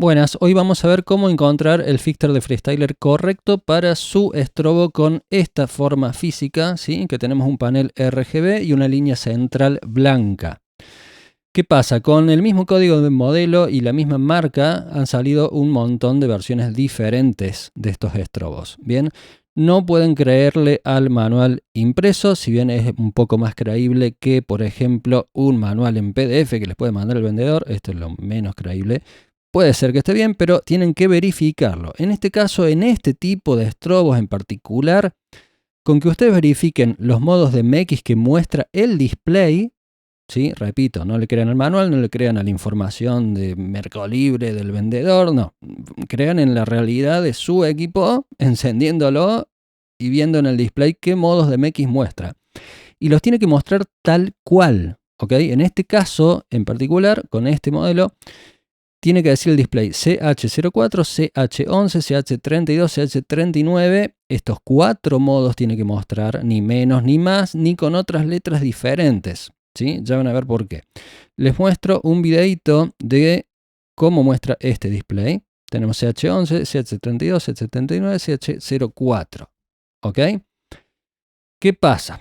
Buenas, hoy vamos a ver cómo encontrar el fixture de Freestyler correcto para su estrobo con esta forma física, ¿sí? Que tenemos un panel RGB y una línea central blanca. ¿Qué pasa? Con el mismo código de modelo y la misma marca han salido un montón de versiones diferentes de estos estrobos. Bien, no pueden creerle al manual impreso, si bien es un poco más creíble que, por ejemplo, un manual en PDF que les puede mandar el vendedor. Esto es lo menos creíble. Puede ser que esté bien, pero tienen que verificarlo. En este caso, en este tipo de estrobos en particular, con que ustedes verifiquen los modos de MX que muestra el display, ¿sí? Repito, no le crean al manual, no le crean a la información de Mercado Libre del vendedor, no. Crean en la realidad de su equipo, encendiéndolo y viendo en el display qué modos de MX muestra. Y los tiene que mostrar tal cual, ¿ok? En este caso, en particular, con este modelo, tiene que decir el display CH04, CH11, CH32, CH39. Estos 4 modos tiene que mostrar, ni menos ni más, ni con otras letras diferentes, ¿sí? Ya van a ver por qué. Les muestro un videito de cómo muestra este display. Tenemos CH11, CH32, CH39, CH04. ¿Ok? ¿Qué pasa?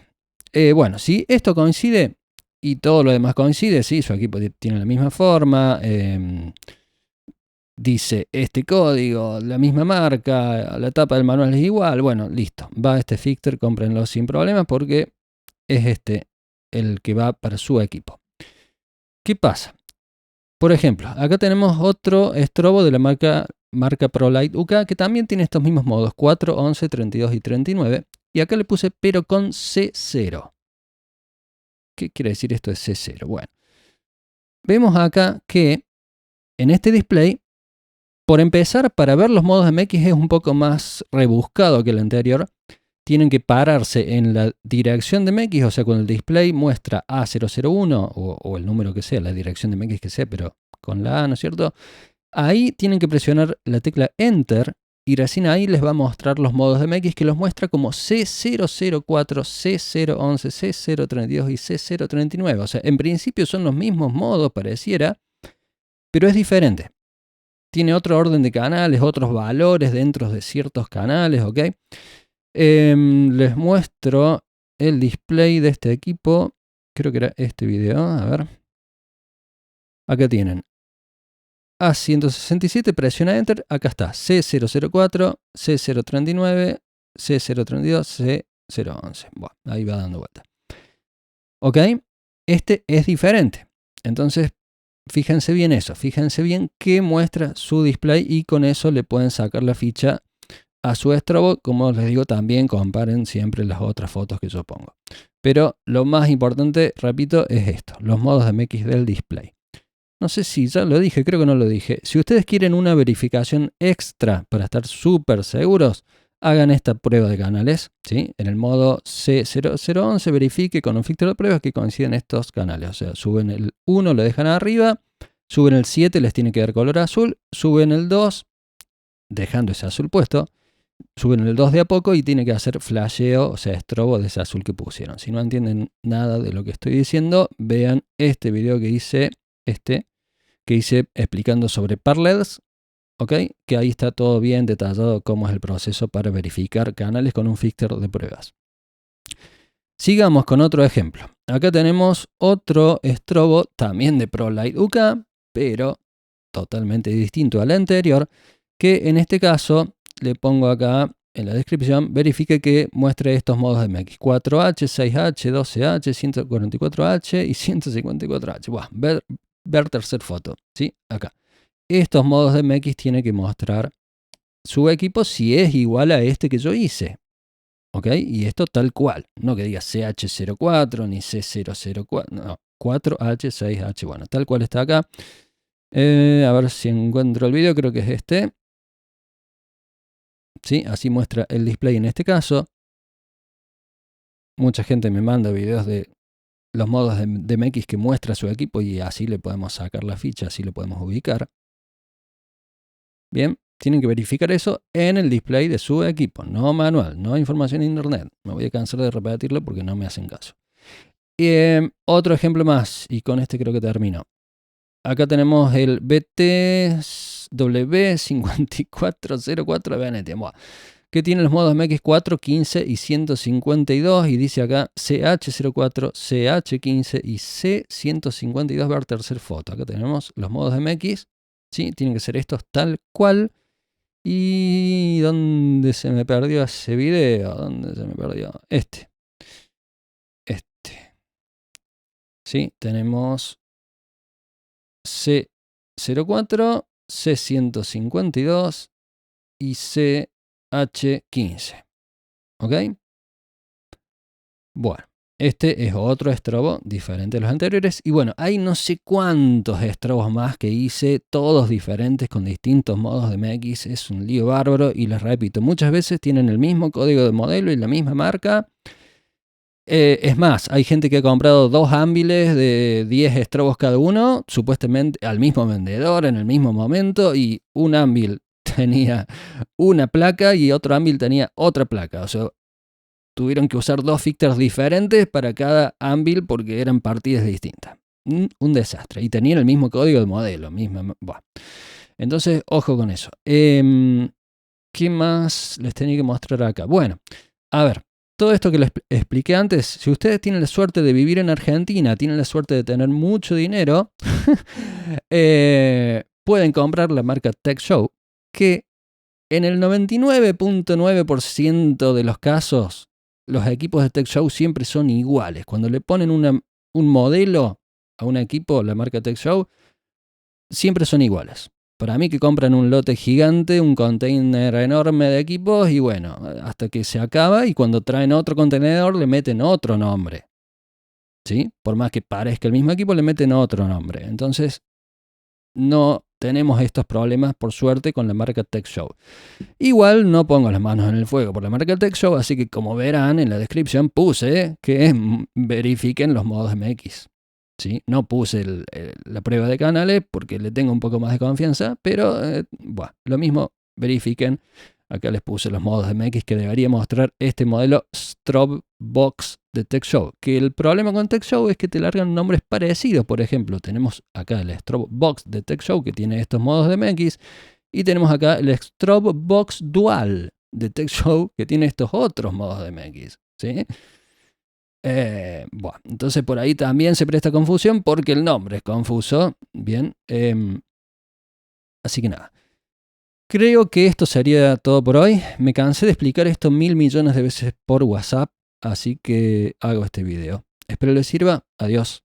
Bueno, si esto coincide y todo lo demás coincide, ¿sí? Su equipo tiene la misma forma, dice este código, la misma marca, la tapa del manual es igual, bueno, listo, va este fixture, cómprenlo sin problemas porque es este el que va para su equipo. ¿Qué pasa? Por ejemplo, acá tenemos otro estrobo de la marca ProLight UK que también tiene estos mismos modos, 4, 11, 32 y 39. Y acá le puse pero con C0. ¿Qué quiere decir esto de C0? Bueno, vemos acá que en este display, por empezar, para ver los modos de MX es un poco más rebuscado que el anterior. Tienen que pararse en la dirección de MX, o sea, cuando el display muestra A001 o el número que sea, la dirección de MX que sea, pero con la A, ¿no es cierto? Ahí tienen que presionar la tecla Enter y recién ahí les va a mostrar los modos de MX que los muestra como C004, C011, C032 y C039. O sea, en principio son los mismos modos, pareciera, pero es diferente. Tiene otro orden de canales, otros valores dentro de ciertos canales, ¿ok? Les muestro el display de este equipo. Creo que era este video, a ver. Acá tienen A167, presiona Enter, acá está C004, C039, C032, C011. Bueno, ahí va dando vuelta. ¿Ok? Este es diferente. Entonces, fíjense bien eso, fíjense bien qué muestra su display y con eso le pueden sacar la ficha a su estrobo. Como les digo, también comparen siempre las otras fotos que yo pongo. Pero lo más importante, repito, es esto, los modos de MX del display. No sé si ya lo dije, creo que no lo dije. Si ustedes quieren una verificación extra para estar súper seguros, hagan esta prueba de canales, ¿sí? En el modo C0011 verifique con un filtro de pruebas que coinciden estos canales. O sea, suben el 1, lo dejan arriba, suben el 7, les tiene que dar color azul, suben el 2, dejando ese azul puesto, suben el 2 de a poco y tiene que hacer flasheo, o sea, estrobo de ese azul que pusieron. Si no entienden nada de lo que estoy diciendo, vean este video que hice, explicando sobre parallels, ¿ok? Que ahí está todo bien detallado cómo es el proceso para verificar canales con un fixture de pruebas. Sigamos con otro ejemplo. Acá tenemos otro estrobo también de ProLight UK, pero totalmente distinto al anterior, que en este caso le pongo acá en la descripción, verifique que muestre estos modos de MX: 4H, 6H, 12H, 144H y 154H. Buah, ver tercer foto, ¿sí? Acá. Estos modos de MX tiene que mostrar su equipo si es igual a este que yo hice. ¿Ok? Y esto tal cual. No que diga CH04 ni C004. No, 4H, 6H. Bueno, tal cual está acá. A ver si encuentro el video. Creo que es este. ¿Sí? Así muestra el display en este caso. Mucha gente me manda videos de los modos de MX que muestra su equipo y así le podemos sacar la ficha, así lo podemos ubicar. Bien, tienen que verificar eso en el display de su equipo, no manual, no información en internet. Me voy a cansar de repetirlo porque no me hacen caso. Otro ejemplo más, y con este creo que termino. acá tenemos el BTW5404 de Venetia, que tiene los modos MX 4, 15 y 152, y dice acá CH04, CH15 y C152, ver tercer foto. Acá tenemos los modos MX, ¿sí? Tienen que ser estos tal cual. ¿Y dónde se me perdió ese video? ¿Dónde se me perdió? Este. ¿Sí? Tenemos C04, C152 y CH15. ¿Ok? Bueno, este es otro estrobo diferente a los anteriores. Y bueno, hay no sé cuántos estrobos más que hice, todos diferentes con distintos modos de MX. Es un lío bárbaro y les repito, muchas veces tienen el mismo código de modelo y la misma marca. Es más, hay gente que ha comprado 2 ámbiles de 10 estrobos cada uno, supuestamente al mismo vendedor en el mismo momento, y un ámbil tenía una placa y otro ámbil tenía otra placa. O sea, tuvieron que usar 2 filters diferentes para cada ámbil porque eran partidas distintas. Un desastre. Y tenían el mismo código de modelo. Bueno. Entonces, ojo con eso. ¿Qué más les tenía que mostrar acá? Bueno, a ver. Todo esto que les expliqué antes, si ustedes tienen la suerte de vivir en Argentina, tienen la suerte de tener mucho dinero, pueden comprar la marca TechShow, que en el 99.9% de los casos, los equipos de TechShow siempre son iguales. Cuando le ponen un modelo a un equipo, la marca TechShow, siempre son iguales. Para mí que compran un lote gigante, un container enorme de equipos y bueno, hasta que se acaba y cuando traen otro contenedor le meten otro nombre. ¿Sí? Por más que parezca el mismo equipo, le meten otro nombre. Entonces, no tenemos estos problemas, por suerte, con la marca TechShow. Igual no pongo las manos en el fuego por la marca TechShow, así que como verán en la descripción puse que verifiquen los modos MX. ¿Sí? No puse la prueba de canales porque le tengo un poco más de confianza, pero bueno, lo mismo, verifiquen. Acá les puse los modos de MX que debería mostrar este modelo Strobe Box de TechShow. Que el problema con TechShow es que te largan nombres parecidos. Por ejemplo, tenemos acá el Strobe Box de TechShow que tiene estos modos de MX. Y tenemos acá el Strobe Box Dual de TechShow que tiene estos otros modos de MX. ¿Sí? Bueno, entonces por ahí también se presta confusión porque el nombre es confuso. Bien. Así que nada. Creo que esto sería todo por hoy. Me cansé de explicar esto 1000 millones de veces por WhatsApp. Así que hago este video. Espero les sirva. Adiós.